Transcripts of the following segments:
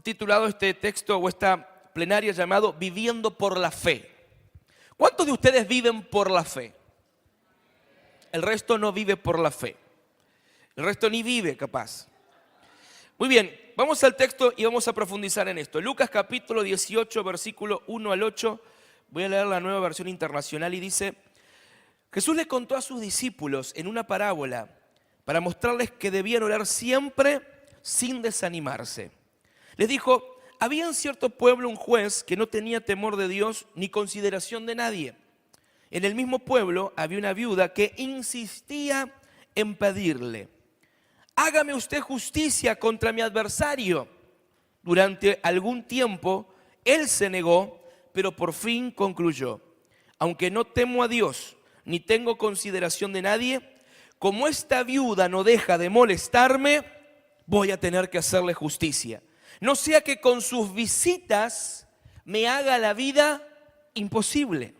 titulado este texto o esta plenaria llamado Viviendo por la Fe. ¿Cuántos de ustedes viven por la fe? El resto no vive por la fe. El resto ni vive, capaz. Muy bien, vamos al texto y vamos a profundizar en esto. Lucas capítulo 18, versículo 1 al 8. Voy a leer la Nueva Versión Internacional y dice: Jesús le contó a sus discípulos en una parábola para mostrarles que debían orar siempre sin desanimarse. Les dijo: había en cierto pueblo un juez que no tenía temor de Dios ni consideración de nadie. En el mismo pueblo había una viuda que insistía en pedirle: hágame usted justicia contra mi adversario. Durante algún tiempo él se negó, pero por fin concluyó: aunque no temo a Dios ni tengo consideración de nadie, como esta viuda no deja de molestarme, voy a tener que hacerle justicia. No sea que con sus visitas me haga la vida imposible.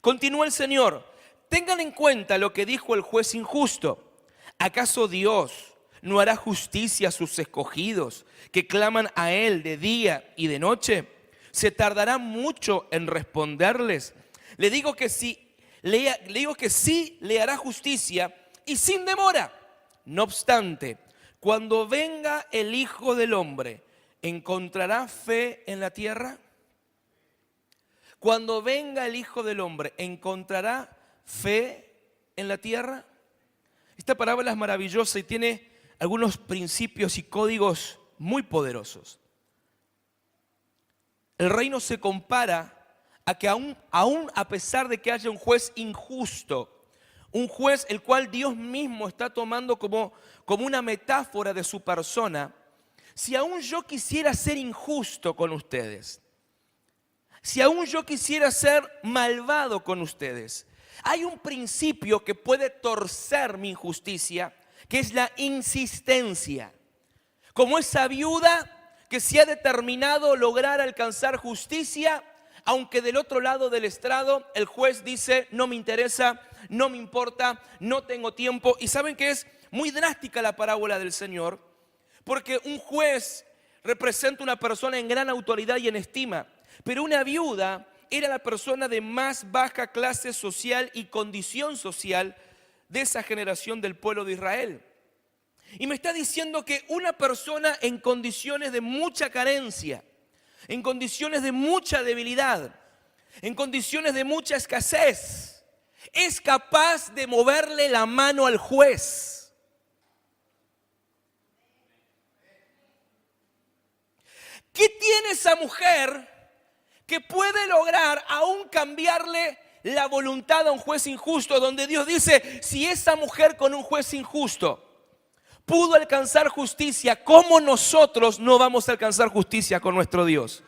Continúa el Señor: tengan en cuenta lo que dijo el juez injusto. ¿Acaso Dios no hará justicia a sus escogidos que claman a Él de día y de noche? ¿Se tardará mucho en responderles? Le digo que sí le hará justicia y sin demora. No obstante, cuando venga el Hijo del Hombre, ¿encontrará fe en la tierra? Cuando venga el Hijo del Hombre, ¿encontrará fe en la tierra? Esta parábola es maravillosa y tiene algunos principios y códigos muy poderosos. El reino se compara a que aún a pesar de que haya un juez injusto, un juez el cual Dios mismo está tomando como una metáfora de su persona, si aún yo quisiera ser injusto con ustedes, si aún yo quisiera ser malvado con ustedes, hay un principio que puede torcer mi injusticia, que es la insistencia. Como esa viuda que se ha determinado lograr alcanzar justicia, aunque del otro lado del estrado el juez dice: no me interesa, no me importa, no tengo tiempo. Y saben que es muy drástica la parábola del Señor, porque un juez representa una persona en gran autoridad y en estima, pero una viuda era la persona de más baja clase social y condición social de esa generación del pueblo de Israel. Y me está diciendo que una persona en condiciones de mucha carencia, en condiciones de mucha debilidad, en condiciones de mucha escasez, es capaz de moverle la mano al juez. ¿Qué tiene esa mujer que puede lograr aún cambiarle la voluntad a un juez injusto? Donde Dios dice: si esa mujer con un juez injusto pudo alcanzar justicia, ¿cómo nosotros no vamos a alcanzar justicia con nuestro Dios?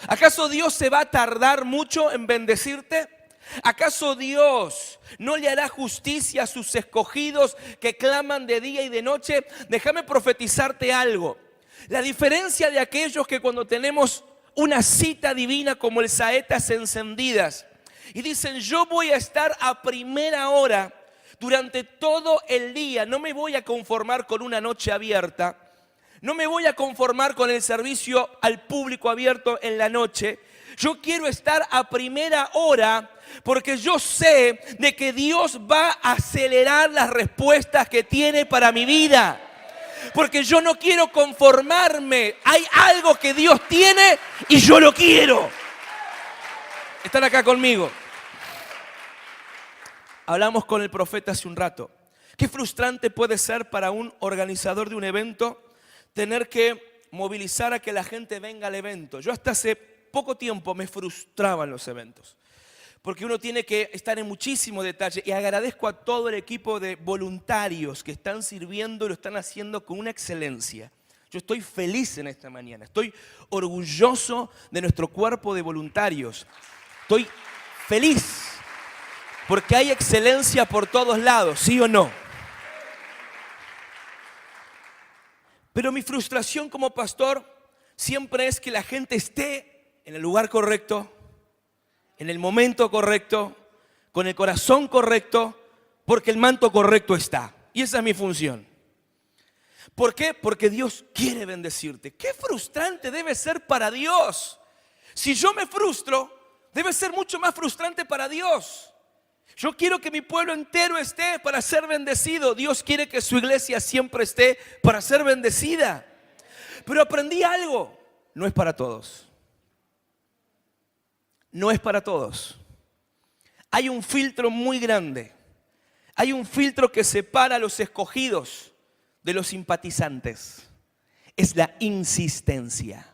¿Acaso Dios se va a tardar mucho en bendecirte? ¿Acaso Dios no le hará justicia a sus escogidos que claman de día y de noche? Déjame profetizarte algo. La diferencia de aquellos que cuando tenemos una cita divina como el saetas encendidas y dicen: yo voy a estar a primera hora durante todo el día, no me voy a conformar con una noche abierta, no me voy a conformar con el servicio al público abierto en la noche. Yo quiero estar a primera hora porque yo sé de que Dios va a acelerar las respuestas que tiene para mi vida. Porque yo no quiero conformarme. Hay algo que Dios tiene y yo lo quiero. ¿Están acá conmigo? Hablamos con el profeta hace un rato. Qué frustrante puede ser para un organizador de un evento tener que movilizar a que la gente venga al evento. Yo hasta hace poco tiempo me frustraban los eventos, porque uno tiene que estar en muchísimo detalle, y agradezco a todo el equipo de voluntarios que están sirviendo y lo están haciendo con una excelencia. Yo estoy feliz en esta mañana, estoy orgulloso de nuestro cuerpo de voluntarios. Estoy feliz porque hay excelencia por todos lados, ¿sí o no? Pero mi frustración como pastor siempre es que la gente esté en el lugar correcto, en el momento correcto, con el corazón correcto, porque el manto correcto está. Y esa es mi función. ¿Por qué? Porque Dios quiere bendecirte. Qué frustrante debe ser para Dios. Si yo me frustro, debe ser mucho más frustrante para Dios. Yo quiero que mi pueblo entero esté para ser bendecido. Dios quiere que su iglesia siempre esté para ser bendecida. Pero aprendí algo. No es para todos. No es para todos. Hay un filtro muy grande. Hay un filtro que separa a los escogidos de los simpatizantes. Es la insistencia.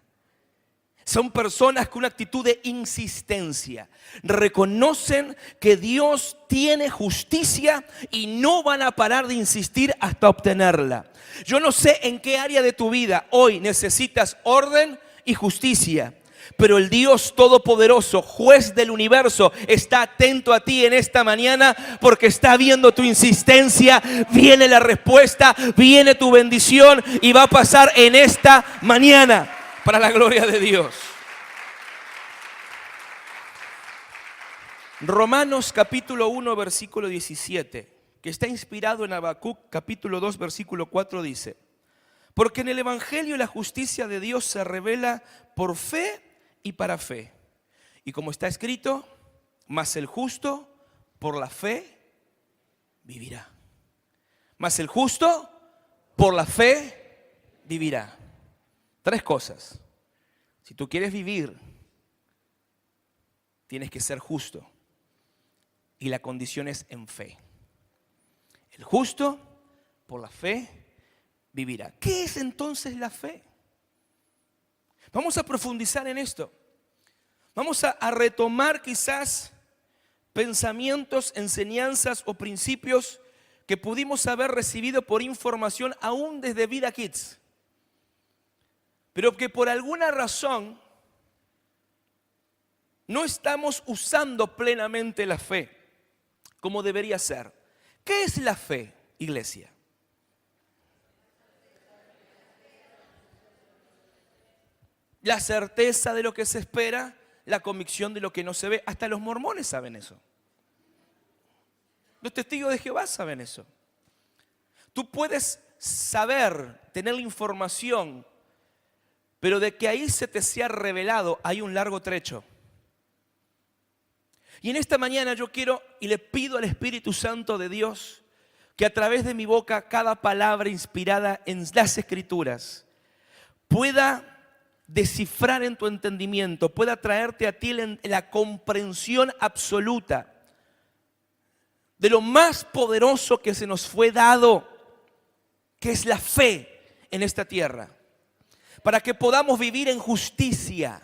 Son personas con una actitud de insistencia. Reconocen que Dios tiene justicia y no van a parar de insistir hasta obtenerla. Yo no sé en qué área de tu vida hoy necesitas orden y justicia, pero el Dios Todopoderoso, juez del universo, está atento a ti en esta mañana porque está viendo tu insistencia. Viene la respuesta, viene tu bendición y va a pasar en esta mañana. Para la gloria de Dios. Romanos capítulo 1 versículo 17, que está inspirado en Habacuc capítulo 2 versículo 4, dice: porque en el evangelio la justicia de Dios se revela por fe y para fe. Y como está escrito, mas el justo por la fe vivirá. Mas el justo por la fe vivirá. Tres cosas. Si tú quieres vivir, tienes que ser justo. Y la condición es en fe. El justo, por la fe, vivirá. ¿Qué es entonces la fe? Vamos a profundizar en esto. Vamos a retomar quizás pensamientos, enseñanzas o principios que pudimos haber recibido por información aún desde Vida Kids, pero que por alguna razón no estamos usando plenamente la fe como debería ser. ¿Qué es la fe, iglesia? La certeza de lo que se espera, la convicción de lo que no se ve. Hasta los mormones saben eso. Los testigos de Jehová saben eso. Tú puedes saber, tener la información, pero de que ahí se te sea revelado hay un largo trecho. Y en esta mañana yo quiero y le pido al Espíritu Santo de Dios que a través de mi boca cada palabra inspirada en las Escrituras pueda descifrar en tu entendimiento, pueda traerte a ti la comprensión absoluta de lo más poderoso que se nos fue dado, que es la fe en esta tierra, para que podamos vivir en justicia.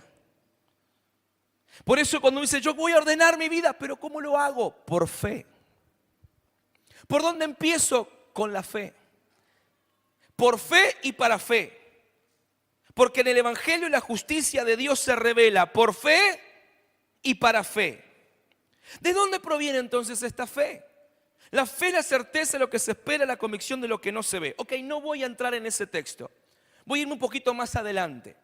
Por eso cuando dice yo voy a ordenar mi vida, pero ¿cómo lo hago? Por fe. ¿Por dónde empiezo? Con la fe. Por fe y para fe. Porque en el evangelio la justicia de Dios se revela por fe y para fe. ¿De dónde proviene entonces esta fe? La fe es la certeza de lo que se espera, la convicción de lo que no se ve. Ok, no voy a entrar en ese texto. Voy a irme un poquito más adelante.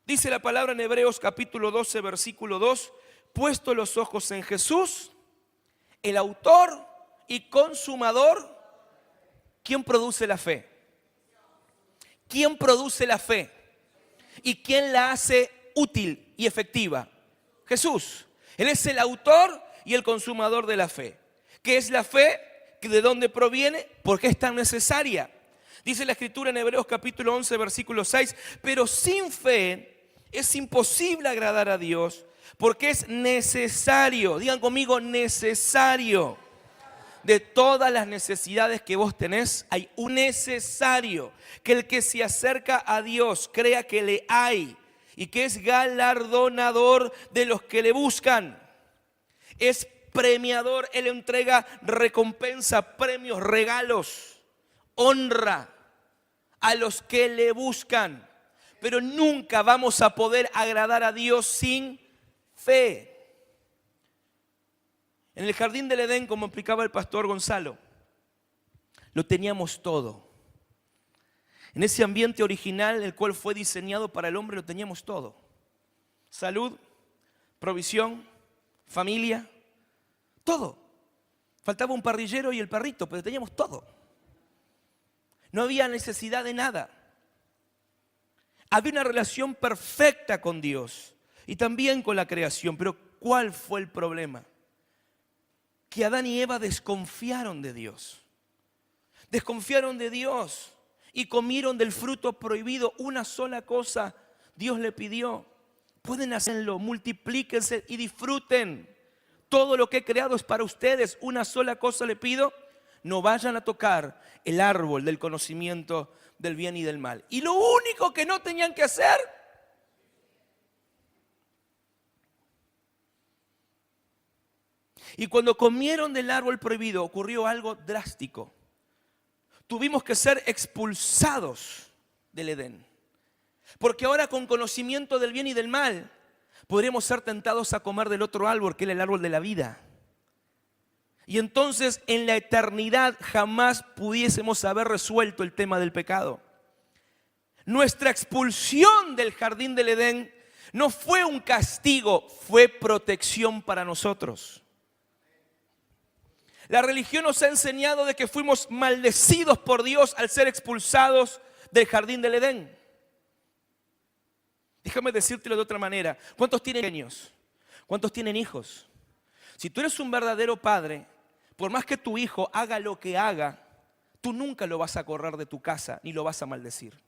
Dice la palabra en Hebreos capítulo 12 versículo 2: puesto los ojos en Jesús, el autor y consumador. ¿Quién produce la fe? ¿Quién produce la fe? ¿Y quién la hace útil y efectiva? Jesús. Él es el autor y el consumador de la fe. ¿Qué es la fe? ¿De dónde proviene? ¿Por qué es tan necesaria? Dice la Escritura en Hebreos capítulo 11 versículo 6: pero sin fe es imposible agradar a Dios, porque es necesario, digan conmigo, necesario. De todas las necesidades que vos tenés, hay un necesario. Que el que se acerca a Dios crea que le hay y que es galardonador de los que le buscan. Es premiador, Él entrega recompensa, premios, regalos, honra a los que le buscan. Pero nunca vamos a poder agradar a Dios sin fe. En el jardín del Edén, como explicaba el pastor Gonzalo, lo teníamos todo. En ese ambiente original, el cual fue diseñado para el hombre, lo teníamos todo. Salud, provisión, familia, todo. Faltaba un parrillero y el perrito, pero teníamos todo. No había necesidad de nada. Había una relación perfecta con Dios y también con la creación. Pero ¿cuál fue el problema? Que Adán y Eva desconfiaron de Dios. Desconfiaron de Dios y comieron del fruto prohibido. Una sola cosa Dios le pidió: pueden hacerlo, multiplíquense y disfruten. Todo lo que he creado es para ustedes. Una sola cosa le pido: no vayan a tocar el árbol del conocimiento del bien y del mal. Y lo único que no tenían que hacer, y cuando comieron del árbol prohibido ocurrió algo drástico. Tuvimos que ser expulsados del Edén. Porque ahora, con conocimiento del bien y del mal, podríamos ser tentados a comer del otro árbol, que era el árbol de la vida. Y entonces en la eternidad jamás pudiésemos haber resuelto el tema del pecado. Nuestra expulsión del jardín del Edén no fue un castigo, fue protección para nosotros. La religión nos ha enseñado de que fuimos maldecidos por Dios al ser expulsados del jardín del Edén. Déjame decírtelo de otra manera. ¿Cuántos tienen niños? ¿Cuántos tienen hijos? Si tú eres un verdadero padre, por más que tu hijo haga lo que haga, tú nunca lo vas a correr de tu casa ni lo vas a maldecir.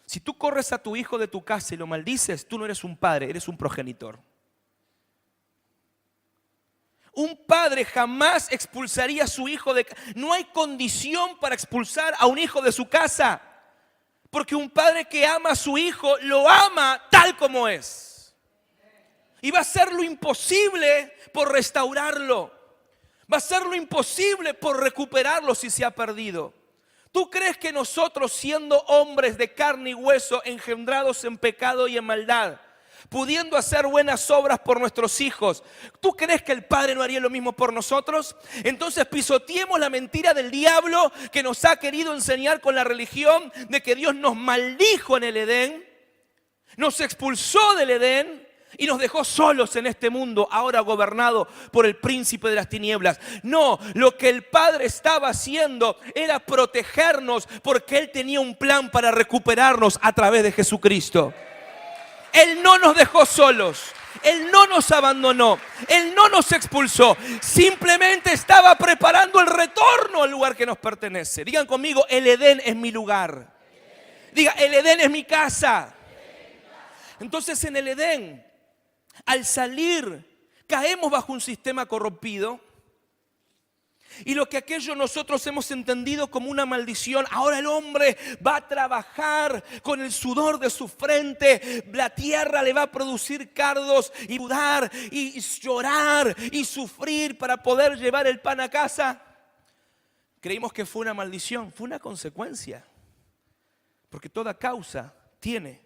Si tú corres a tu hijo de tu casa y lo maldices, tú no eres un padre, eres un progenitor. Un padre jamás expulsaría a su hijo de casa. No hay condición para expulsar a un hijo de su casa. Porque un padre que ama a su hijo, lo ama tal como es. Y va a hacer lo imposible por restaurarlo. Va a hacer lo imposible por recuperarlo si se ha perdido. ¿Tú crees que nosotros, siendo hombres de carne y hueso, engendrados en pecado y en maldad, pudiendo hacer buenas obras por nuestros hijos, ¿tú crees que el Padre no haría lo mismo por nosotros? Entonces pisoteemos la mentira del diablo que nos ha querido enseñar con la religión de que Dios nos maldijo en el Edén, nos expulsó del Edén y nos dejó solos en este mundo, ahora gobernado por el príncipe de las tinieblas. No, lo que el Padre estaba haciendo era protegernos, porque Él tenía un plan para recuperarnos a través de Jesucristo. Él no nos dejó solos, Él no nos abandonó, Él no nos expulsó. Simplemente estaba preparando el retorno al lugar que nos pertenece. Digan conmigo: el Edén es mi lugar. Diga: el Edén es mi casa. Entonces en el Edén, al salir, caemos bajo un sistema corrompido. Y lo que aquello nosotros hemos entendido como una maldición, ahora el hombre va a trabajar con el sudor de su frente. La tierra le va a producir cardos y sudar y llorar y sufrir para poder llevar el pan a casa. Creímos que fue una maldición, fue una consecuencia. Porque toda causa tiene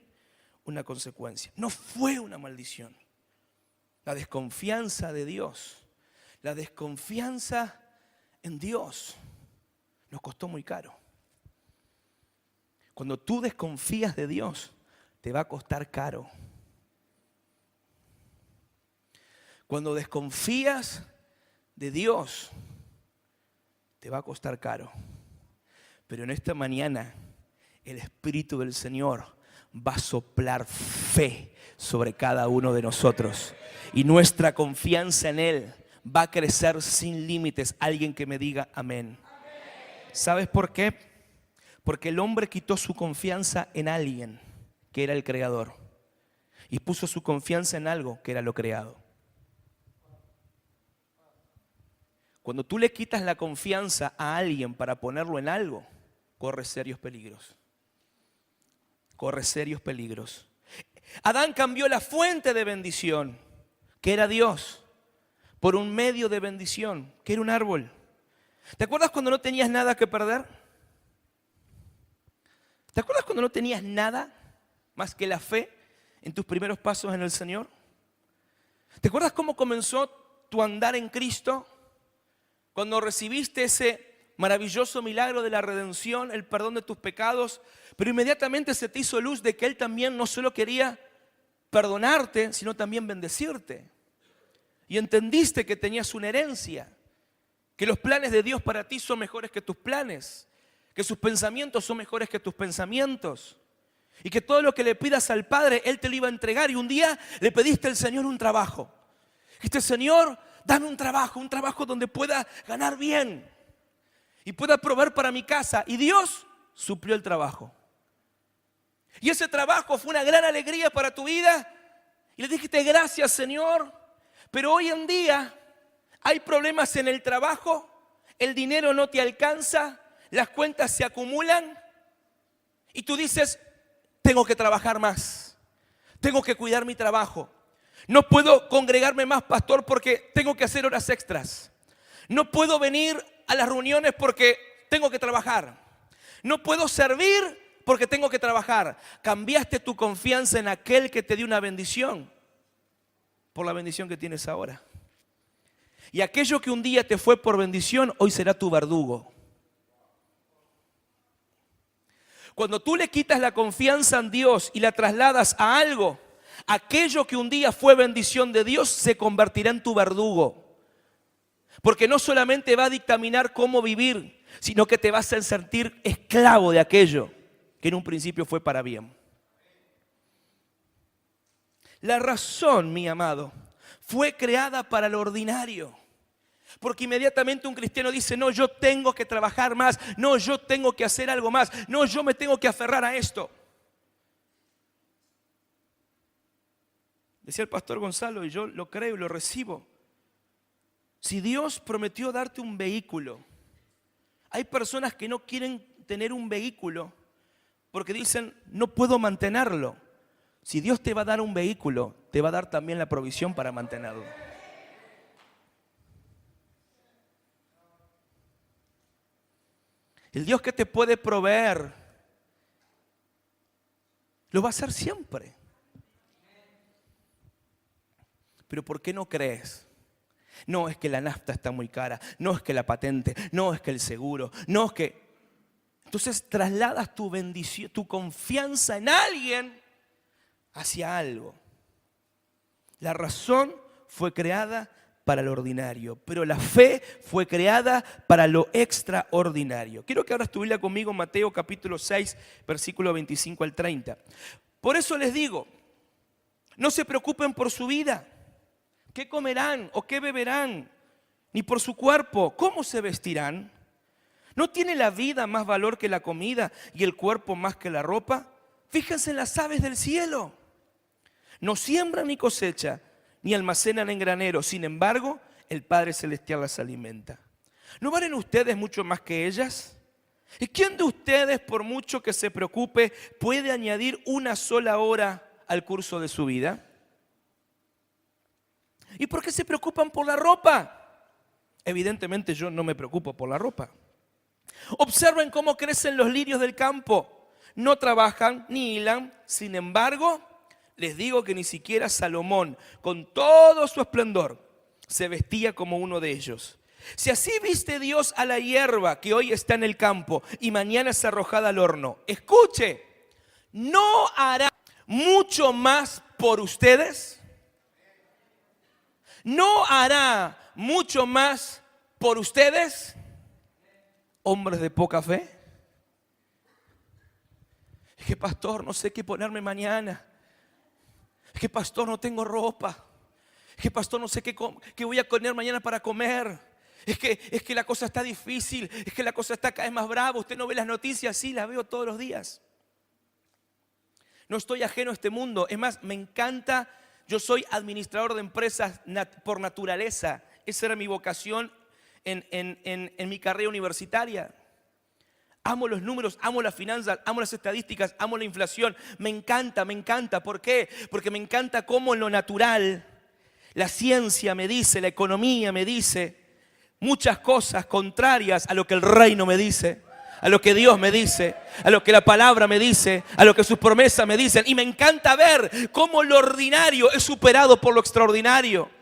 una consecuencia. No fue una maldición. La desconfianza de Dios, la desconfianza en Dios nos costó muy caro. Cuando tú desconfías de Dios, te va a costar caro. Cuando desconfías de Dios, te va a costar caro. Pero en esta mañana, el Espíritu del Señor va a soplar fe sobre cada uno de nosotros. Y nuestra confianza en Él va a crecer sin límites. Alguien que me diga amén. ¿Sabes por qué? Porque el hombre quitó su confianza en alguien que era el creador y puso su confianza en algo que era lo creado. Cuando tú le quitas la confianza a alguien para ponerlo en algo, corres serios peligros. Corres serios peligros. Adán cambió la fuente de bendición, que era Dios, por un medio de bendición, que era un árbol. ¿Te acuerdas cuando no tenías nada que perder? ¿Te acuerdas cuando no tenías nada más que la fe en tus primeros pasos en el Señor? ¿Te acuerdas cómo comenzó tu andar en Cristo? Cuando recibiste ese maravilloso milagro de la redención, el perdón de tus pecados, pero inmediatamente se te hizo luz de que Él también no solo quería perdonarte, sino también bendecirte. Y entendiste que tenías una herencia, que los planes de Dios para ti son mejores que tus planes, que sus pensamientos son mejores que tus pensamientos y que todo lo que le pidas al Padre, Él te lo iba a entregar. Y un día le pediste al Señor un trabajo. Dijiste: Señor, dame un trabajo donde pueda ganar bien y pueda proveer para mi casa. Y Dios suplió el trabajo. Y ese trabajo fue una gran alegría para tu vida. Y le dijiste: gracias, Señor. Pero hoy en día hay problemas en el trabajo, el dinero no te alcanza, las cuentas se acumulan y tú dices: tengo que trabajar más, tengo que cuidar mi trabajo. No puedo congregarme más, pastor, porque tengo que hacer horas extras. No puedo venir a las reuniones porque tengo que trabajar. No puedo servir porque tengo que trabajar. Cambiaste tu confianza en aquel que te dio una bendición por la bendición que tienes ahora. Y aquello que un día te fue por bendición, hoy será tu verdugo. Cuando tú le quitas la confianza en Dios y la trasladas a algo, aquello que un día fue bendición de Dios se convertirá en tu verdugo. Porque no solamente va a dictaminar cómo vivir, sino que te vas a sentir esclavo de aquello que en un principio fue para bien. La razón, mi amado, fue creada para lo ordinario. Porque inmediatamente un cristiano dice: no, yo tengo que trabajar más, no, yo tengo que hacer algo más, no, yo me tengo que aferrar a esto. Decía el pastor Gonzalo, y yo lo creo y lo recibo: si Dios prometió darte un vehículo, hay personas que no quieren tener un vehículo porque dicen: no puedo mantenerlo. Si Dios te va a dar un vehículo, te va a dar también la provisión para mantenerlo. El Dios que te puede proveer, lo va a hacer siempre. Pero ¿por qué no crees? No, es que la nafta está muy cara, no es que la patente, no es que el seguro, no es que... Entonces trasladas tu bendición, tu confianza en alguien hacia algo. La razón fue creada para lo ordinario, pero la fe fue creada para lo extraordinario. Quiero que ahora tu Biblia conmigo, Mateo capítulo 6, versículo 25 al 30. Por eso les digo, no se preocupen por su vida, qué comerán o qué beberán, ni por su cuerpo, cómo se vestirán. ¿No tiene la vida más valor que la comida y el cuerpo más que la ropa? Fíjense en las aves del cielo. No siembran ni cosechan, ni almacenan en graneros. Sin embargo, el Padre Celestial las alimenta. ¿No valen ustedes mucho más que ellas? ¿Y quién de ustedes, por mucho que se preocupe, puede añadir una sola hora al curso de su vida? ¿Y por qué se preocupan por la ropa? Evidentemente yo no me preocupo por la ropa. Observen cómo crecen los lirios del campo. No trabajan ni hilan. Sin embargo, les digo que ni siquiera Salomón, con todo su esplendor, se vestía como uno de ellos. Si así viste Dios a la hierba que hoy está en el campo y mañana es arrojada al horno, escuche, ¿no hará mucho más por ustedes? ¿No hará mucho más por ustedes, hombres de poca fe? Es que, pastor, no sé qué ponerme mañana. Es que, pastor, no tengo ropa. Es que, pastor, no sé qué voy a comer mañana para comer. Es que la cosa está difícil. Es que la cosa está cada vez más brava. Usted no ve las noticias, sí, las veo todos los días. No estoy ajeno a este mundo. Es más, me encanta. Yo soy administrador de empresas por naturaleza. Esa era mi vocación en mi carrera universitaria. Amo los números, amo las finanzas, amo las estadísticas, amo la inflación. Me encanta, me encanta. ¿Por qué? Porque me encanta cómo en lo natural la ciencia me dice, la economía me dice muchas cosas contrarias a lo que el reino me dice, a lo que Dios me dice, a lo que la palabra me dice, a lo que sus promesas me dicen. Y me encanta ver cómo lo ordinario es superado por lo extraordinario.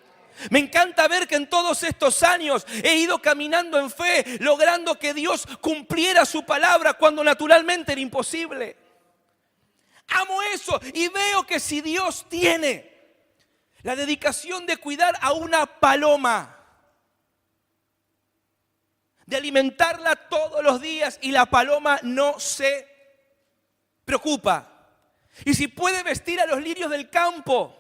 Me encanta ver que en todos estos años he ido caminando en fe, logrando que Dios cumpliera su palabra cuando naturalmente era imposible. Amo eso y veo que si Dios tiene la dedicación de cuidar a una paloma, de alimentarla todos los días y la paloma no se preocupa. Y si puede vestir a los lirios del campo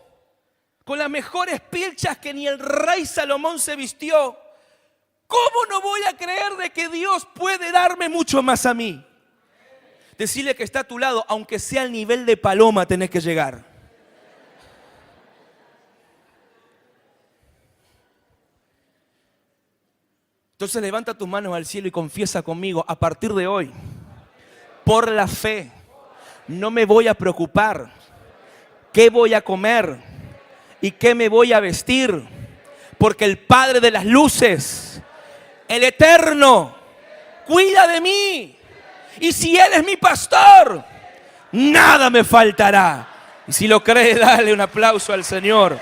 con las mejores pilchas que ni el rey Salomón se vistió, ¿cómo no voy a creer de que Dios puede darme mucho más a mí? Decirle que está a tu lado, aunque sea al nivel de paloma, tenés que llegar. Entonces levanta tus manos al cielo y confiesa conmigo: a partir de hoy, por la fe, no me voy a preocupar qué voy a comer y qué me voy a vestir, porque el Padre de las luces, el Eterno, cuida de mí. Y si Él es mi pastor, nada me faltará. Y si lo crees, dale un aplauso al Señor.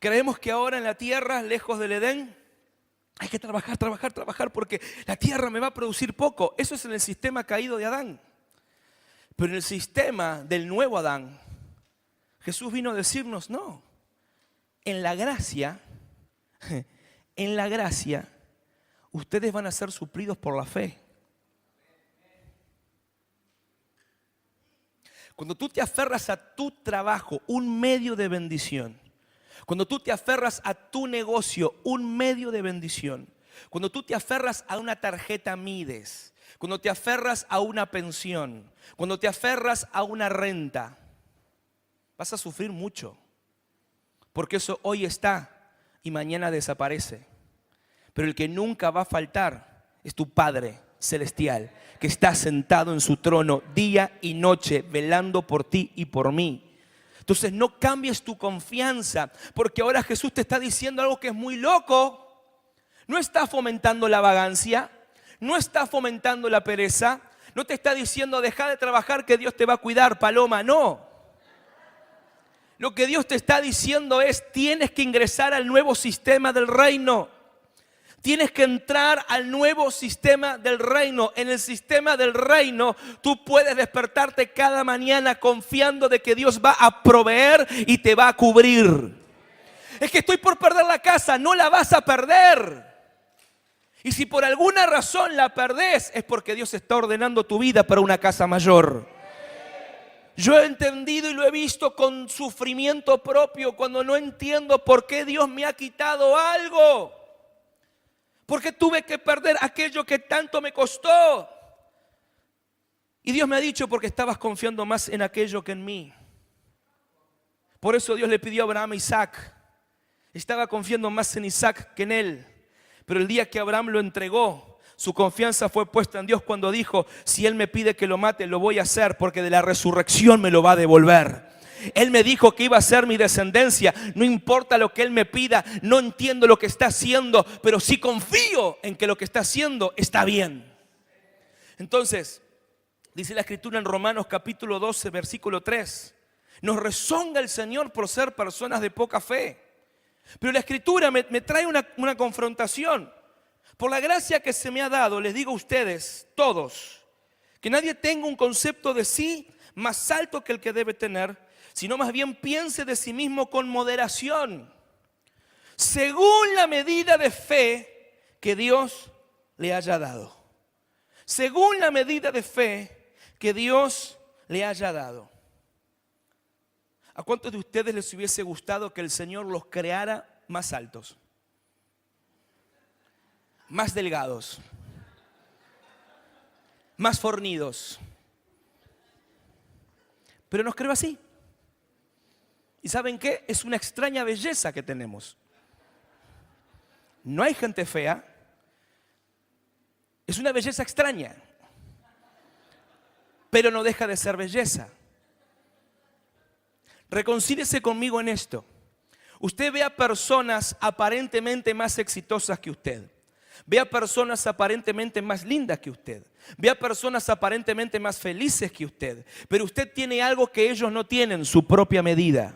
Creemos que ahora en la tierra, lejos del Edén, hay que trabajar porque la tierra me va a producir poco. Eso es en el sistema caído de Adán. Pero en el sistema del nuevo Adán, Jesús vino a decirnos: no, en la gracia, ustedes van a ser suplidos por la fe. Cuando tú te aferras a tu trabajo, un medio de bendición. Cuando tú te aferras a tu negocio, un medio de bendición. Cuando tú te aferras a una tarjeta Mides, cuando te aferras a una pensión, cuando te aferras a una renta, vas a sufrir mucho. Porque eso hoy está y mañana desaparece. Pero el que nunca va a faltar es tu Padre celestial, que está sentado en su trono día y noche, velando por ti y por mí. Entonces no cambies tu confianza, porque ahora Jesús te está diciendo algo que es muy loco. No está fomentando la vagancia, no está fomentando la pereza, no te está diciendo deja de trabajar que Dios te va a cuidar, paloma, no. Lo que Dios te está diciendo es: tienes que ingresar al nuevo sistema del reino. Tienes que entrar al nuevo sistema del reino. En el sistema del reino tú puedes despertarte cada mañana confiando de que Dios va a proveer y te va a cubrir. Es que estoy por perder la casa, no la vas a perder. Y si por alguna razón la perdés, es porque Dios está ordenando tu vida para una casa mayor. Yo he entendido y lo he visto con sufrimiento propio cuando no entiendo por qué Dios me ha quitado algo. ¿Por qué tuve que perder aquello que tanto me costó? Y Dios me ha dicho: porque estabas confiando más en aquello que en mí. Por eso Dios le pidió a Abraham a Isaac. Estaba confiando más en Isaac que en él. Pero el día que Abraham lo entregó, su confianza fue puesta en Dios cuando dijo: si Él me pide que lo mate, lo voy a hacer, porque de la resurrección me lo va a devolver. Él me dijo que iba a ser mi descendencia. No importa lo que Él me pida, no entiendo lo que está haciendo, pero sí confío en que lo que está haciendo está bien. Entonces, dice la Escritura en Romanos capítulo 12, versículo 3: nos rezonga el Señor por ser personas de poca fe. Pero la Escritura me trae una confrontación. Por la gracia que se me ha dado, les digo a ustedes, todos, que nadie tenga un concepto de sí más alto que el que debe tener, sino más bien piense de sí mismo con moderación, según la medida de fe que Dios le haya dado. Según la medida de fe que Dios le haya dado. ¿A cuántos de ustedes les hubiese gustado que el Señor los creara más altos, más delgados, más fornidos? Pero nos creó así. ¿Y saben qué? Es una extraña belleza que tenemos. No hay gente fea. Es una belleza extraña. Pero no deja de ser belleza. Reconcíliese conmigo en esto. Usted ve a personas aparentemente más exitosas que usted. Ve a personas aparentemente más lindas que usted. Ve a personas aparentemente más felices que usted. Pero usted tiene algo que ellos no tienen: su propia medida.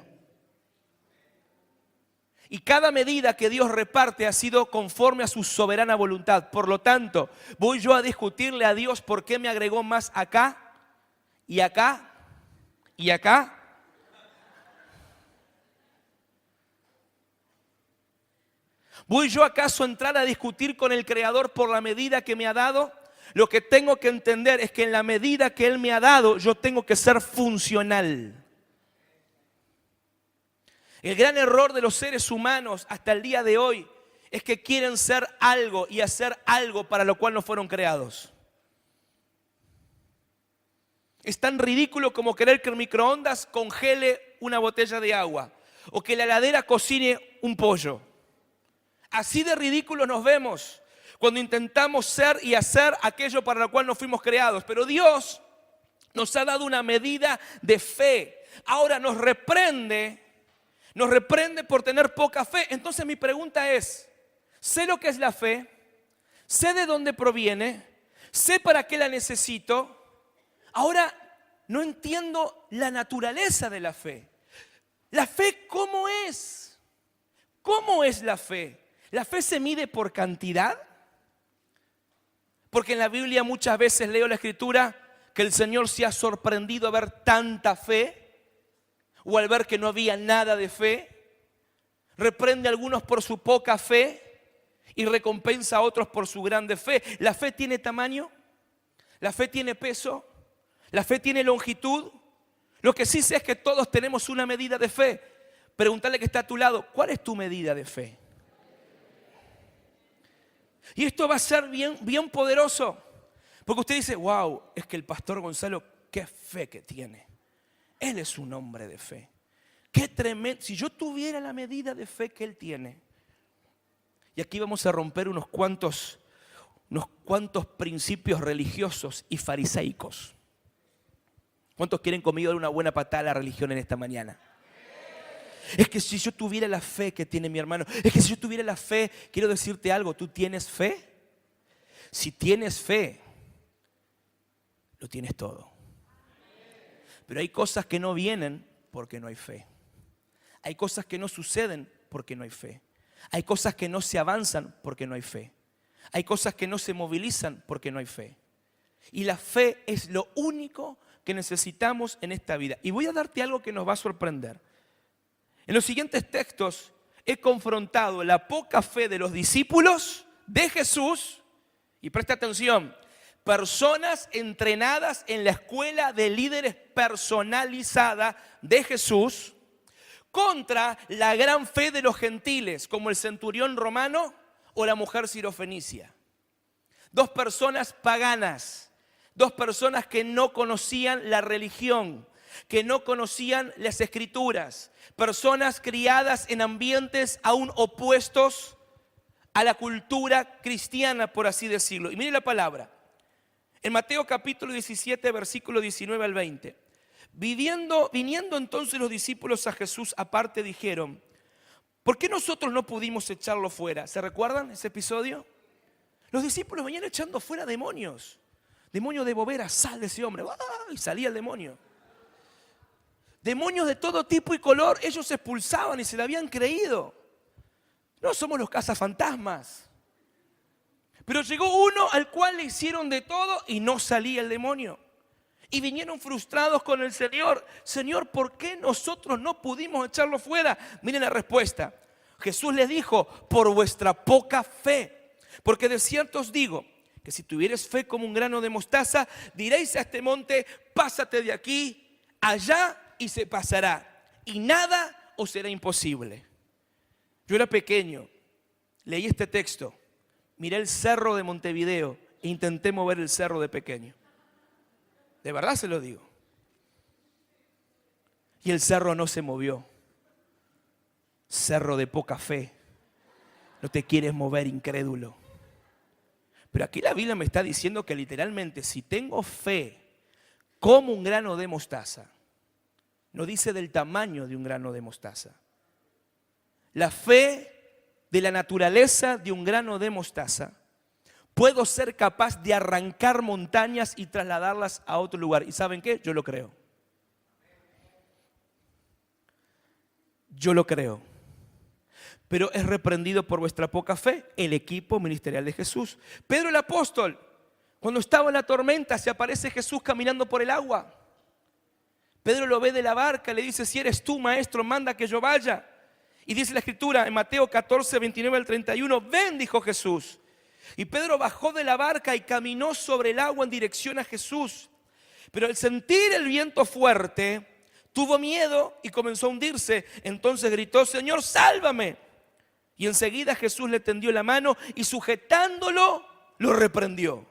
Y cada medida que Dios reparte ha sido conforme a su soberana voluntad. Por lo tanto, ¿voy yo a discutirle a Dios por qué me agregó más acá? y acá, y acá. ¿Voy yo acaso a entrar a discutir con el Creador por la medida que me ha dado? Lo que tengo que entender es que en la medida que Él me ha dado, yo tengo que ser funcional. El gran error de los seres humanos hasta el día de hoy es que quieren ser algo y hacer algo para lo cual no fueron creados. Es tan ridículo como querer que el microondas congele una botella de agua o que la heladera cocine un pollo. Así de ridículos nos vemos cuando intentamos ser y hacer aquello para lo cual no fuimos creados. Pero Dios nos ha dado una medida de fe. Ahora nos reprende por tener poca fe. Entonces mi pregunta es, sé lo que es la fe, sé de dónde proviene, sé para qué la necesito. Ahora no entiendo la naturaleza de la fe. ¿La fe cómo es? ¿Cómo es la fe? ¿La fe se mide por cantidad? Porque en la Biblia muchas veces leo la Escritura que el Señor se ha sorprendido al ver tanta fe o al ver que no había nada de fe. Reprende a algunos por su poca fe y recompensa a otros por su grande fe. ¿La fe tiene tamaño? ¿La fe tiene peso? ¿La fe tiene longitud? Lo que sí sé es que todos tenemos una medida de fe. Pregúntale que está a tu lado, ¿cuál es tu medida de fe? Y esto va a ser bien poderoso. Porque usted dice, wow, es que el pastor Gonzalo, qué fe que tiene. Él es un hombre de fe. Qué tremendo. Si yo tuviera la medida de fe que él tiene. Y aquí vamos a romper unos cuantos principios religiosos y farisaicos. ¿Cuántos quieren conmigo dar una buena patada a la religión en esta mañana? Es que si yo tuviera la fe que tiene mi hermano, es que si yo tuviera la fe, quiero decirte algo, ¿tú tienes fe? Si tienes fe, lo tienes todo. Pero hay cosas que no vienen porque no hay fe. Hay cosas que no suceden porque no hay fe. Hay cosas que no se avanzan porque no hay fe. Hay cosas que no se movilizan porque no hay fe. Y la fe es lo único que necesitamos en esta vida. Y voy a darte algo que nos va a sorprender. En los siguientes textos he confrontado la poca fe de los discípulos de Jesús, y presta atención, personas entrenadas en la escuela de líderes personalizada de Jesús, contra la gran fe de los gentiles, como el centurión romano o la mujer sirofenicia. Dos personas paganas, dos personas que no conocían la religión, que no conocían las escrituras, personas criadas en ambientes aún opuestos a la cultura cristiana, por así decirlo. Y mire la palabra, en Mateo capítulo 17, versículo 19 al 20. Viniendo entonces los discípulos a Jesús aparte, dijeron, ¿por qué nosotros no pudimos echarlo fuera? ¿Se recuerdan ese episodio? Los discípulos venían echando fuera demonios. Demonio de bobera, sal de ese hombre. Y salía el demonio. Demonios de todo tipo y color, ellos se expulsaban y se lo habían creído. No somos los cazafantasmas. Pero llegó uno al cual le hicieron de todo y no salía el demonio. Y vinieron frustrados con el Señor. Señor, ¿por qué nosotros no pudimos echarlo fuera? Miren la respuesta. Jesús les dijo, por vuestra poca fe. Porque de cierto os digo, que si tuvieres fe como un grano de mostaza, diréis a este monte, pásate de aquí, allá, y se pasará. Y nada os será imposible. Yo era pequeño, leí este texto, miré el cerro de Montevideo e intenté mover el cerro de pequeño. De verdad se lo digo. Y el cerro no se movió. Cerro de poca fe. No te quieres mover, incrédulo. Pero aquí la Biblia me está diciendo que literalmente si tengo fe como un grano de mostaza, no dice del tamaño de un grano de mostaza. La fe de la naturaleza de un grano de mostaza, puedo ser capaz de arrancar montañas y trasladarlas a otro lugar. ¿Y saben qué? Yo lo creo. Yo lo creo. Pero es reprendido por vuestra poca fe el equipo ministerial de Jesús. Pedro el apóstol, cuando estaba en la tormenta, se aparece Jesús caminando por el agua. Pedro lo ve de la barca, le dice: si eres tú, maestro, manda que yo vaya. Y dice la escritura en Mateo 14, 29 al 31, ven, dijo Jesús. Y Pedro bajó de la barca y caminó sobre el agua en dirección a Jesús. Pero al sentir el viento fuerte, tuvo miedo y comenzó a hundirse. Entonces gritó: Señor, sálvame. Y enseguida Jesús le tendió la mano y sujetándolo, lo reprendió.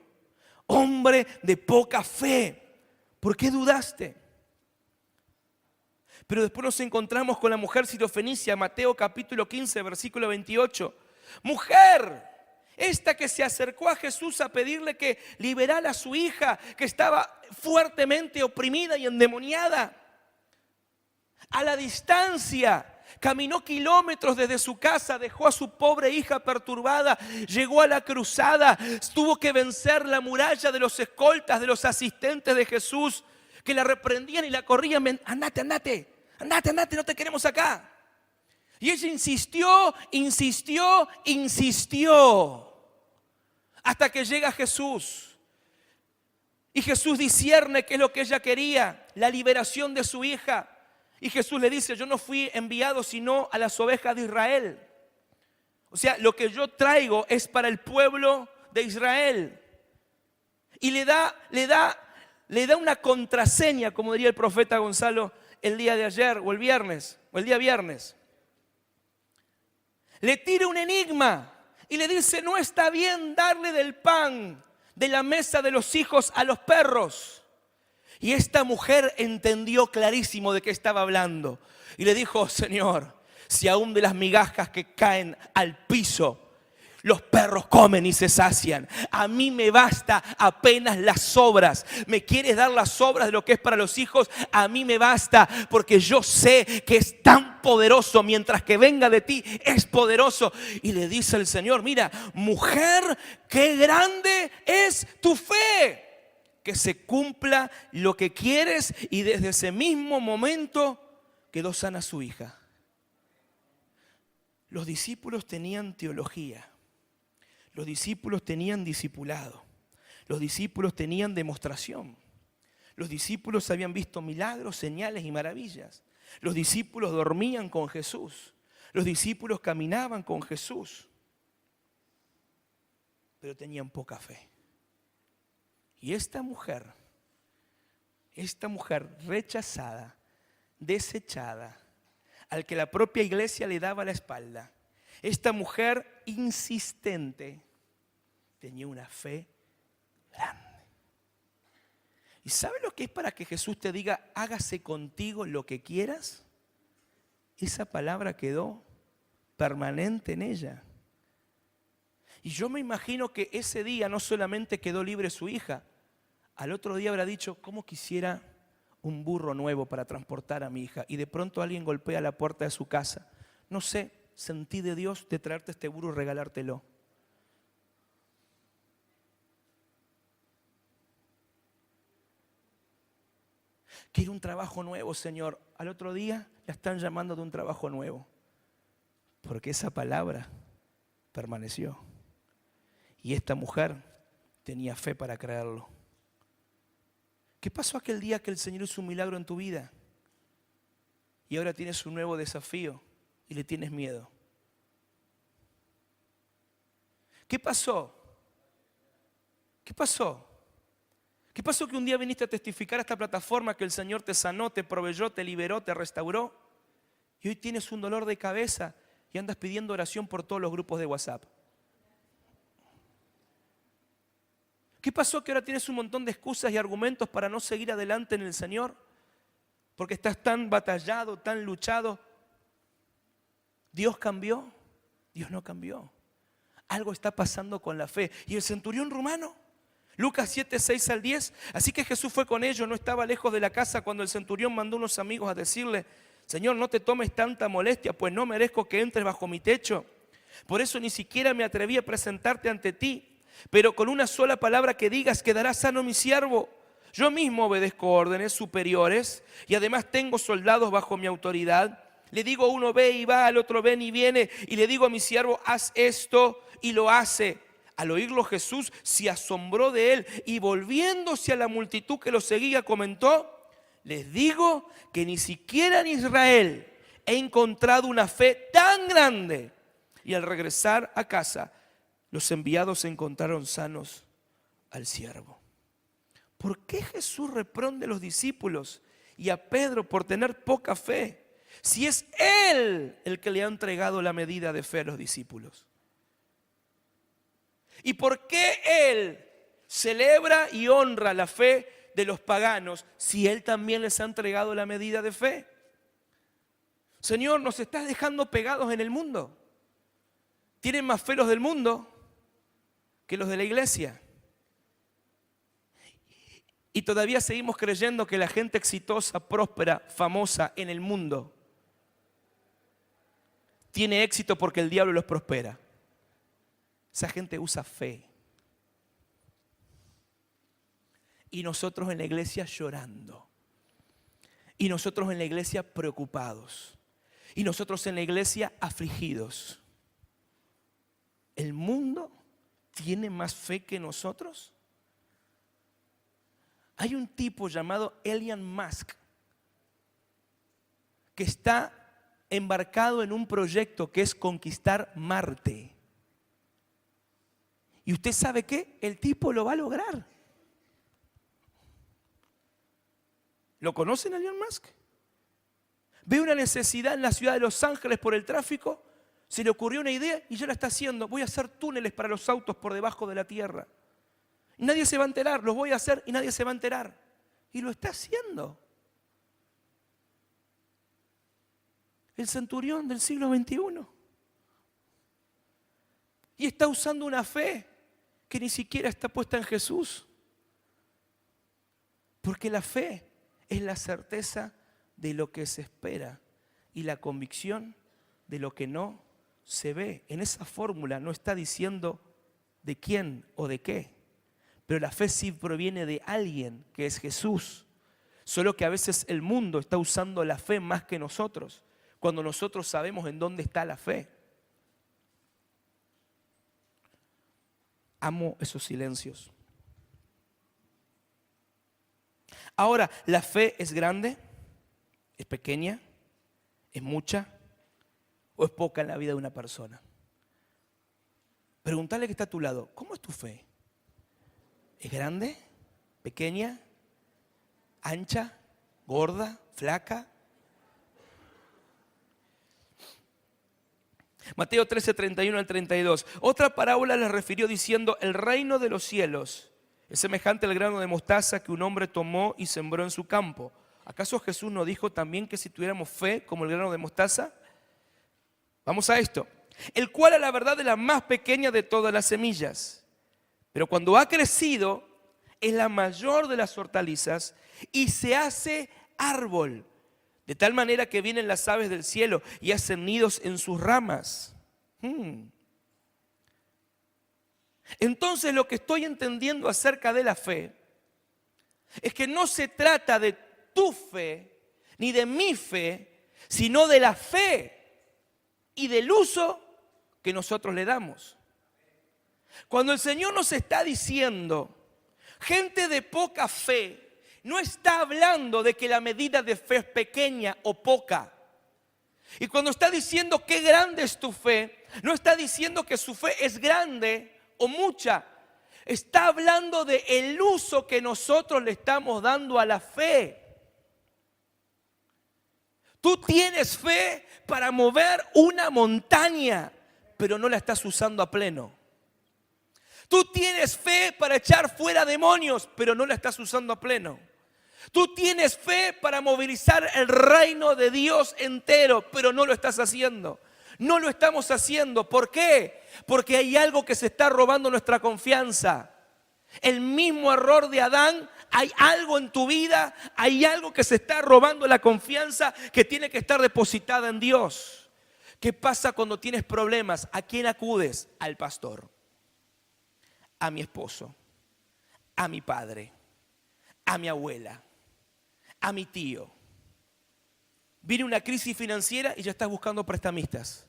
Hombre de poca fe, ¿por qué dudaste? Pero después nos encontramos con la mujer sirofenicia, Mateo capítulo 15, versículo 28. Mujer, esta que se acercó a Jesús a pedirle que liberara a su hija, que estaba fuertemente oprimida y endemoniada. A la distancia, caminó kilómetros desde su casa, dejó a su pobre hija perturbada, llegó a la cruzada, tuvo que vencer la muralla de los escoltas, de los asistentes de Jesús, que la reprendían y la corrían. Andate, no te queremos acá. Y ella insistió, hasta que llega Jesús. Y Jesús discierne qué es lo que ella quería, la liberación de su hija. Y Jesús le dice: yo no fui enviado sino a las ovejas de Israel. O sea, lo que yo traigo es para el pueblo de Israel. Y le da una contraseña, como diría el profeta Gonzalo el día de ayer, o el día viernes. Le tira un enigma y le dice: no está bien darle del pan de la mesa de los hijos a los perros. Y esta mujer entendió clarísimo de qué estaba hablando. Y le dijo: Señor, si aún de las migajas que caen al piso los perros comen y se sacian, a mí me basta apenas las sobras. ¿Me quieres dar las sobras de lo que es para los hijos? A mí me basta, porque yo sé que es tan poderoso. Mientras que venga de ti es poderoso. Y le dice el Señor: mira, mujer, qué grande es tu fe, que se cumpla lo que quieres. Y desde ese mismo momento quedó sana su hija. Los discípulos tenían teología. Los discípulos tenían discipulado. Los discípulos tenían demostración. Los discípulos habían visto milagros, señales y maravillas. Los discípulos dormían con Jesús. Los discípulos caminaban con Jesús. Pero tenían poca fe. Y esta mujer rechazada, desechada, al que la propia iglesia le daba la espalda, esta mujer insistente tenía una fe grande. ¿Y sabe lo que es para que Jesús te diga: hágase contigo lo que quieras? Esa palabra quedó permanente en ella. Y yo me imagino que ese día no solamente quedó libre su hija, al otro día habrá dicho: ¿cómo quisiera un burro nuevo para transportar a mi hija? Y de pronto alguien golpea la puerta de su casa. No sé, sentí de Dios de traerte este burro y regalártelo. Quiero un trabajo nuevo, Señor. Al otro día la están llamando de un trabajo nuevo, porque esa palabra permaneció. Y esta mujer tenía fe para creerlo. ¿Qué pasó aquel día que el Señor hizo un milagro en tu vida? Y ahora tienes un nuevo desafío y le tienes miedo. ¿Qué pasó? ¿Qué pasó? ¿Qué pasó que un día viniste a testificar a esta plataforma que el Señor te sanó, te proveyó, te liberó, te restauró? Y hoy tienes un dolor de cabeza y andas pidiendo oración por todos los grupos de WhatsApp. ¿Qué pasó que ahora tienes un montón de excusas y argumentos para no seguir adelante en el Señor? Porque estás tan batallado, tan luchado. ¿Dios cambió? Dios no cambió. Algo está pasando con la fe. Y el centurión romano, Lucas 7, 6 al 10. Así que Jesús fue con ellos, no estaba lejos de la casa cuando el centurión mandó unos amigos a decirle: Señor, no te tomes tanta molestia, pues no merezco que entres bajo mi techo. Por eso ni siquiera me atreví a presentarte ante ti. Pero con una sola palabra que digas, quedará sano mi siervo. Yo mismo obedezco órdenes superiores y además tengo soldados bajo mi autoridad. Le digo a uno: ve y va, al otro: ven y viene. Y le digo a mi siervo: haz esto, y lo hace. Al oírlo Jesús se asombró de él y volviéndose a la multitud que lo seguía comentó: les digo que ni siquiera en Israel he encontrado una fe tan grande. Y al regresar a casa, los enviados encontraron sanos al siervo. ¿Por qué Jesús reprende a los discípulos y a Pedro por tener poca fe, si es Él el que le ha entregado la medida de fe a los discípulos? ¿Y por qué Él celebra y honra la fe de los paganos si Él también les ha entregado la medida de fe? Señor, nos estás dejando pegados en el mundo. ¿Tienen más fe los del mundo que los de la iglesia? Y todavía seguimos creyendo que la gente exitosa, próspera, famosa en el mundo tiene éxito porque el diablo los prospera. Esa gente usa fe. Y nosotros en la iglesia llorando. Y nosotros en la iglesia preocupados. Y nosotros en la iglesia afligidos. ¿El mundo tiene más fe que nosotros? Hay un tipo llamado Elon Musk que está embarcado en un proyecto que es conquistar Marte. ¿Y usted sabe qué? El tipo lo va a lograr. ¿Lo conocen a Elon Musk? Ve una necesidad en la ciudad de Los Ángeles por el tráfico, se le ocurrió una idea y ya la está haciendo. Voy a hacer túneles para los autos por debajo de la tierra. Y nadie se va a enterar, los voy a hacer y nadie se va a enterar. Y lo está haciendo. El centurión del siglo XXI. Y está usando una fe que ni siquiera está puesta en Jesús. Porque la fe es la certeza de lo que se espera y la convicción de lo que no se ve. En esa fórmula no está diciendo de quién o de qué. Pero la fe sí proviene de alguien que es Jesús. Solo que a veces el mundo está usando la fe más que nosotros, cuando nosotros sabemos en dónde está la fe. Amo esos silencios. Ahora, ¿la fe es grande? ¿Es pequeña? ¿Es mucha? ¿O es poca en la vida de una persona? Preguntale que está a tu lado, ¿cómo es tu fe? ¿Es grande? ¿Pequeña? ¿Ancha? ¿Gorda? ¿Flaca? Mateo 13, 31 al 32. Otra parábola les refirió diciendo: el reino de los cielos es semejante al grano de mostaza que un hombre tomó y sembró en su campo. ¿Acaso Jesús no dijo también que si tuviéramos fe como el grano de mostaza? Vamos a esto. El cual a la verdad es la más pequeña de todas las semillas. Pero cuando ha crecido, es la mayor de las hortalizas y se hace árbol. De tal manera que vienen las aves del cielo y hacen nidos en sus ramas. Entonces lo que estoy entendiendo acerca de la fe es que no se trata de tu fe ni de mi fe, sino de la fe y del uso que nosotros le damos. Cuando el Señor nos está diciendo, gente de poca fe, no está hablando de que la medida de fe es pequeña o poca. Y cuando está diciendo qué grande es tu fe, no está diciendo que su fe es grande o mucha. Está hablando de el uso que nosotros le estamos dando a la fe. Tú tienes fe para mover una montaña, pero no la estás usando a pleno. Tú tienes fe para echar fuera demonios, pero no la estás usando a pleno. Tú tienes fe para movilizar el reino de Dios entero, pero no lo estás haciendo. No lo estamos haciendo. ¿Por qué? Porque hay algo que se está robando nuestra confianza. El mismo error de Adán, hay algo en tu vida, hay algo que se está robando la confianza que tiene que estar depositada en Dios. ¿Qué pasa cuando tienes problemas? ¿A quién acudes? Al pastor, a mi esposo, a mi padre, a mi abuela, a mi tío. Viene una crisis financiera y ya estás buscando prestamistas.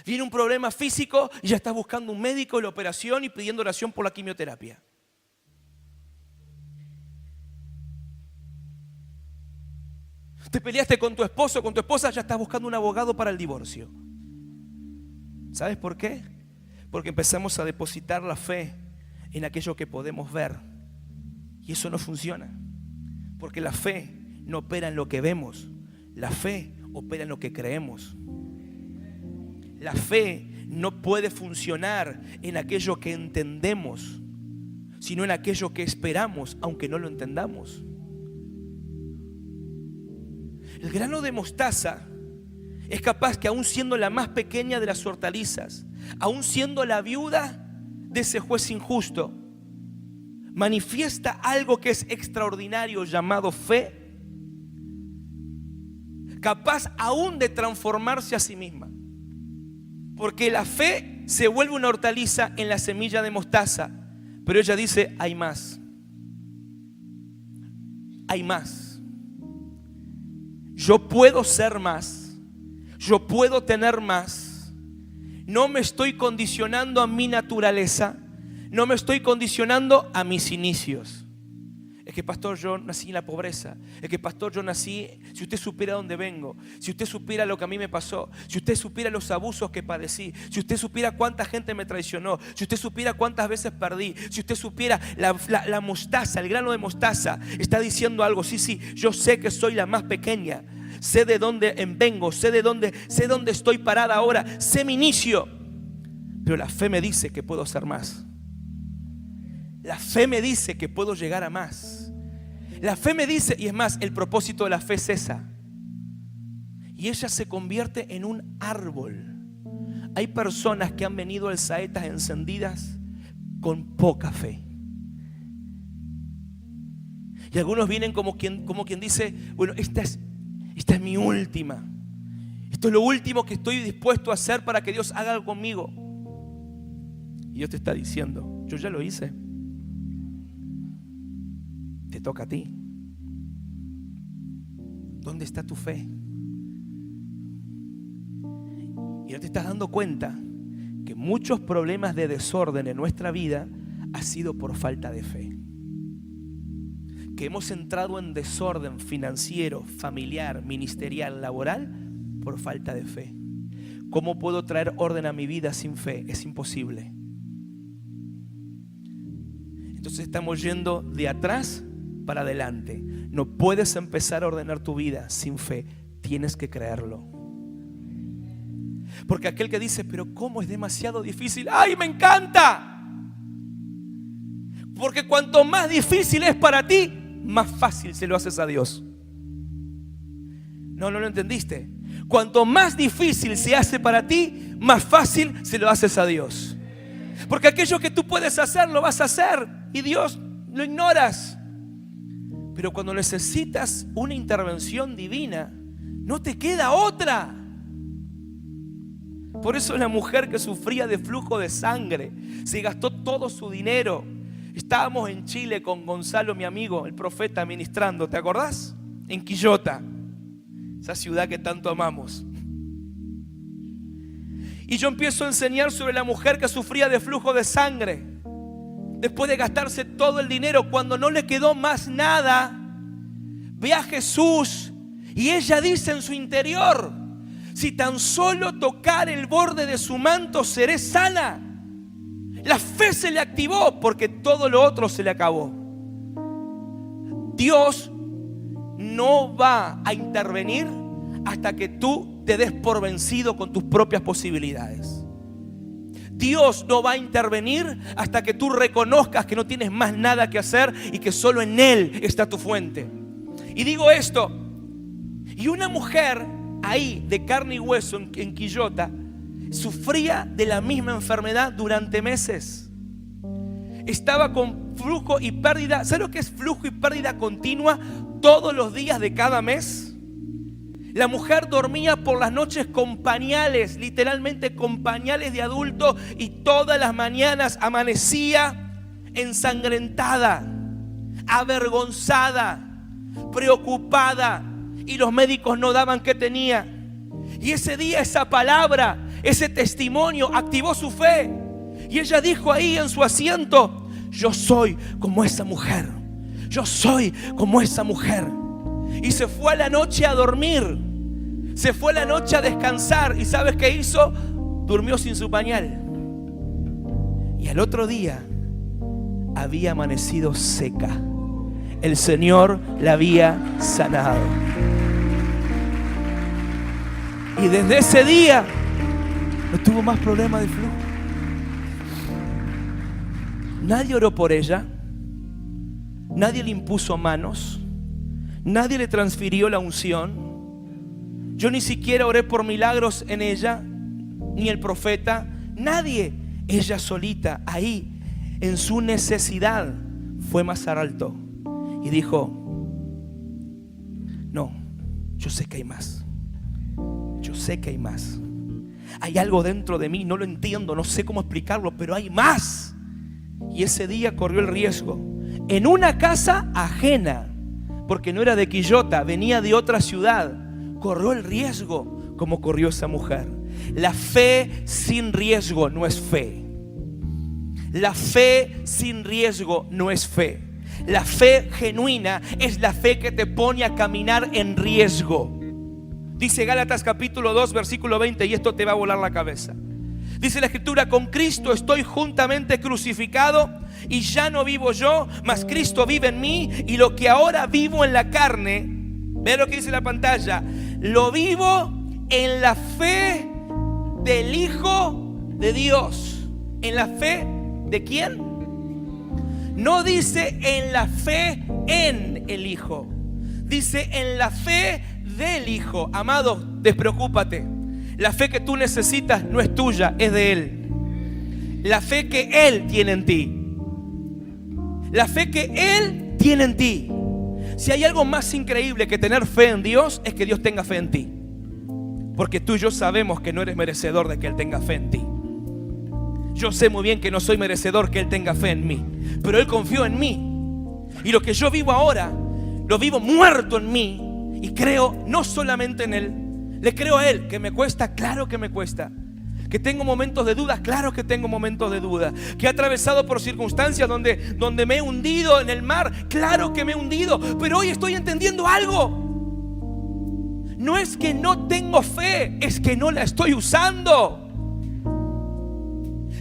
Viene un problema físico y ya estás buscando un médico y la operación y pidiendo oración por la quimioterapia. Te peleaste con tu esposo, con tu esposa, ya estás buscando un abogado para el divorcio. ¿Sabes por qué? Porque empezamos a depositar la fe en aquello que podemos ver. Y eso no funciona. Porque la fe no opera en lo que vemos. La fe opera en lo que creemos. La fe no puede funcionar en aquello que entendemos, sino en aquello que esperamos, aunque no lo entendamos. El grano de mostaza es capaz que, aún siendo la más pequeña de las hortalizas, aún siendo la viuda de ese juez injusto, manifiesta algo que es extraordinario llamado fe, capaz aún de transformarse a sí misma. Porque la fe se vuelve una hortaliza en la semilla de mostaza, pero ella dice: hay más. Hay más. Yo puedo ser más. Yo puedo tener más. No me estoy condicionando a mi naturaleza. No me estoy condicionando a mis inicios. Es que, pastor, yo nací en la pobreza. Es que, pastor, yo nací... Si usted supiera dónde vengo, si usted supiera lo que a mí me pasó, si usted supiera los abusos que padecí, si usted supiera cuánta gente me traicionó, si usted supiera cuántas veces perdí, si usted supiera la mostaza, el grano de mostaza está diciendo algo. Sí, yo sé que soy la más pequeña. Sé de dónde vengo, sé dónde estoy parada ahora, sé mi inicio. Pero la fe me dice que puedo ser más. La fe me dice que puedo llegar a más. La fe me dice, y es más, el propósito de la fe es esa. Y ella se convierte en un árbol. Hay personas que han venido al Saetas encendidas con poca fe. Y algunos vienen como quien dice: bueno, esta es mi última. Esto es lo último que estoy dispuesto a hacer para que Dios haga algo conmigo. Y Dios te está diciendo: yo ya lo hice. Te toca a ti. ¿Dónde está tu fe? Y no te estás dando cuenta que muchos problemas de desorden en nuestra vida ha sido por falta de fe. Que hemos entrado en desorden financiero, familiar, ministerial, laboral por falta de fe. ¿Cómo puedo traer orden a mi vida sin fe? Es imposible. Entonces estamos yendo de atrás para adelante. No puedes empezar a ordenar tu vida sin fe. Tienes que creerlo. Porque aquel que dice: pero ¿cómo es demasiado difícil? ¡Ay, me encanta! Porque cuanto más difícil es para ti, más fácil se lo haces a Dios. No lo entendiste. Cuanto más difícil se hace para ti, más fácil se lo haces a Dios. Porque aquello que tú puedes hacer, lo vas a hacer, y Dios lo ignoras. Pero cuando necesitas una intervención divina, no te queda otra. Por eso la mujer que sufría de flujo de sangre se gastó todo su dinero. Estábamos en Chile con Gonzalo, mi amigo, el profeta, ministrando, ¿te acordás? En Quillota, esa ciudad que tanto amamos. Y yo empiezo a enseñar sobre la mujer que sufría de flujo de sangre. Después de gastarse todo el dinero, cuando no le quedó más nada, ve a Jesús y ella dice en su interior: si tan solo tocar el borde de su manto, seré sana. La fe se le activó porque todo lo otro se le acabó. Dios no va a intervenir hasta que tú te des por vencido con tus propias posibilidades. Dios no va a intervenir hasta que tú reconozcas que no tienes más nada que hacer y que solo en Él está tu fuente. Y digo esto, y una mujer ahí de carne y hueso en Quillota sufría de la misma enfermedad durante meses. Estaba con flujo y pérdida. ¿Sabes lo que es flujo y pérdida continua todos los días de cada mes? La mujer dormía por las noches con pañales, literalmente con pañales de adulto, y todas las mañanas amanecía ensangrentada, avergonzada, preocupada, y los médicos no daban qué tenía. Y ese día esa palabra ese testimonio activó su fe. Y ella dijo ahí en su asiento: yo soy como esa mujer. Yo soy como esa mujer. Y se fue a la noche a dormir. Se fue a la noche a descansar. ¿Y sabes qué hizo? Durmió sin su pañal. Y al otro día había amanecido seca. El Señor la había sanado. Y desde ese día no tuvo más problema de flujo. Nadie oró por ella. Nadie le impuso manos. Nadie le transfirió la unción. Yo ni siquiera oré por milagros en ella, ni el profeta. Nadie. Ella solita, ahí, en su necesidad, fue más alto y dijo: no, yo sé que hay más. Yo sé que hay más. Hay algo dentro de mí, no lo entiendo, no sé cómo explicarlo, pero hay más. Y ese día corrió el riesgo, en una casa ajena, porque no era de Quillota, venía de otra ciudad. Corrió el riesgo como corrió esa mujer. La fe sin riesgo no es fe. La fe sin riesgo no es fe. La fe genuina es la fe que te pone a caminar en riesgo. Dice Gálatas capítulo 2 versículo 20, y esto te va a volar la cabeza. Dice la escritura: con Cristo estoy juntamente crucificado, y ya no vivo yo, mas Cristo vive en mí. Y lo que ahora vivo en la carne, ve lo que dice la pantalla, lo vivo en la fe del Hijo de Dios. ¿En la fe de quién? No dice en la fe en el Hijo, dice en la fe del Hijo. Amado, despreocúpate. La fe que tú necesitas no es tuya, es de Él. La fe que Él tiene en ti. La fe que Él tiene en ti. Si hay algo más increíble que tener fe en Dios, es que Dios tenga fe en ti. Porque tú y yo sabemos que no eres merecedor de que Él tenga fe en ti. Yo sé muy bien que no soy merecedor que Él tenga fe en mí, pero Él confió en mí. Y lo que yo vivo ahora, lo vivo muerto en mí. Y creo no solamente en Él, le creo a Él. Que me cuesta, claro que me cuesta. Que tengo momentos de duda, claro que tengo momentos de duda. Que he atravesado por circunstancias donde me he hundido en el mar, claro que me he hundido. Pero hoy estoy entendiendo algo. No es que no tengo fe, es que no la estoy usando.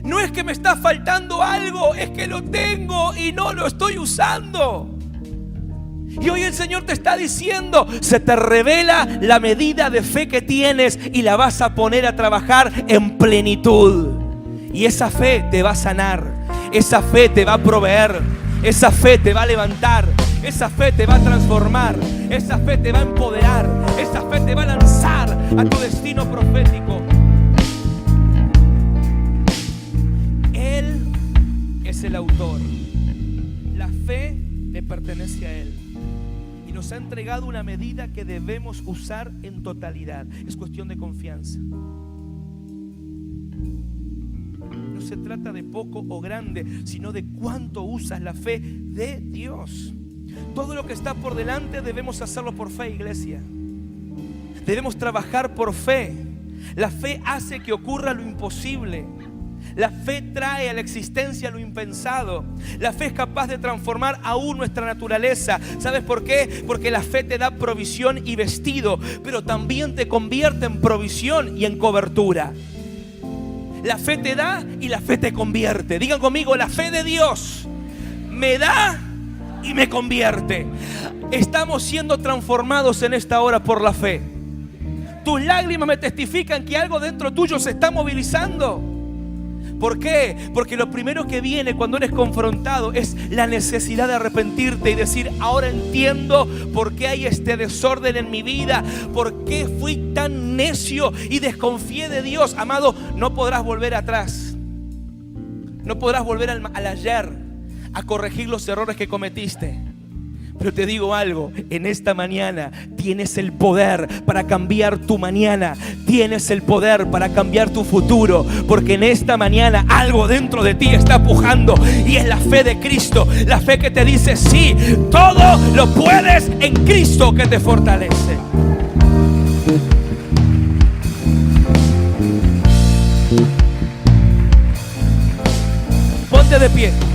No es que me está faltando algo, es que lo tengo y no lo estoy usando. Y hoy el Señor te está diciendo: se te revela la medida de fe que tienes y la vas a poner a trabajar en plenitud. Y esa fe te va a sanar, esa fe te va a proveer, esa fe te va a levantar, esa fe te va a transformar, esa fe te va a empoderar, esa fe te va a lanzar a tu destino profético. Él es el autor. La fe le pertenece a Él. Y nos ha entregado una medida que debemos usar en totalidad. Es cuestión de confianza. No se trata de poco o grande, sino de cuánto usas la fe de Dios. Todo lo que está por delante debemos hacerlo por fe, iglesia. Debemos trabajar por fe. La fe hace que ocurra lo imposible. La fe trae a la existencia lo impensado. La fe es capaz de transformar aún nuestra naturaleza. ¿Sabes por qué? Porque la fe te da provisión y vestido, pero también te convierte en provisión y en cobertura. La fe te da y la fe te convierte. Digan conmigo: la fe de Dios me da y me convierte. Estamos siendo transformados en esta hora por la fe. Tus lágrimas me testifican que algo dentro tuyo se está movilizando. ¿Por qué? Porque lo primero que viene cuando eres confrontado es la necesidad de arrepentirte y decir: ahora entiendo por qué hay este desorden en mi vida, por qué fui tan necio y desconfié de Dios. Amado, no podrás volver atrás. No podrás volver al ayer a corregir los errores que cometiste. Pero te digo algo, en esta mañana tienes el poder para cambiar tu mañana. Tienes el poder para cambiar tu futuro. Porque en esta mañana algo dentro de ti está pujando. Y es la fe de Cristo. La fe que te dice: sí, todo lo puedes en Cristo que te fortalece. Ponte de pie.